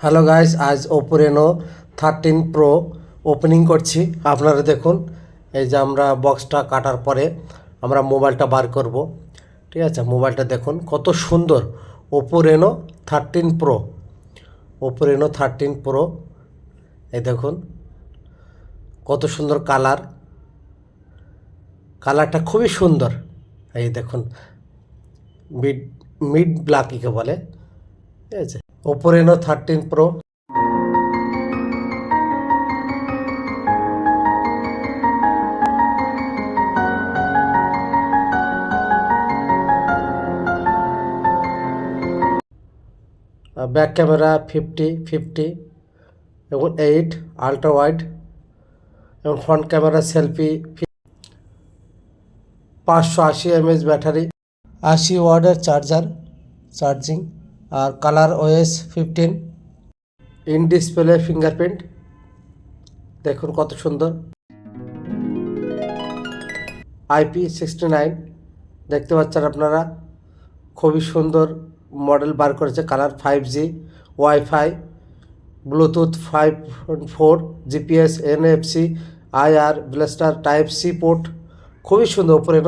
Hello guys, আজ Oppo Reno 13 pro opening করছি। আপনারা দেখুন, এই যে আমরা বক্সটা কাটার পরে আমরা মোবাইলটা বার করব। ঠিক আছে, মোবাইলটা দেখুন কত সুন্দর। Oppo Reno 13 pro, Oppo Reno 13 pro. এই দেখুন কত সুন্দর কালার, কালারটা খুবই সুন্দর। এই দেখুন মিড মিড ব্ল্যাককে বলে। ঠিক আছে, Oppo Reno 13 pro. Back camera 50-50 এবং 8 আল্ট্রা ওয়াইড, এবং front camera selfie. 580 mAh battery, 80 ওয়াটের চার্জিং, আর colour OS 15, in display fingerprint. দেখুন কত সুন্দর। IP69 দেখতে পাচ্ছেন আপনারা, খুবই সুন্দর মডেল বার করেছে। Colour 5G, WiFi, Bluetooth 5.4, GPS, NFC, IR, blaster, type C port. খুবই সুন্দর। উপরে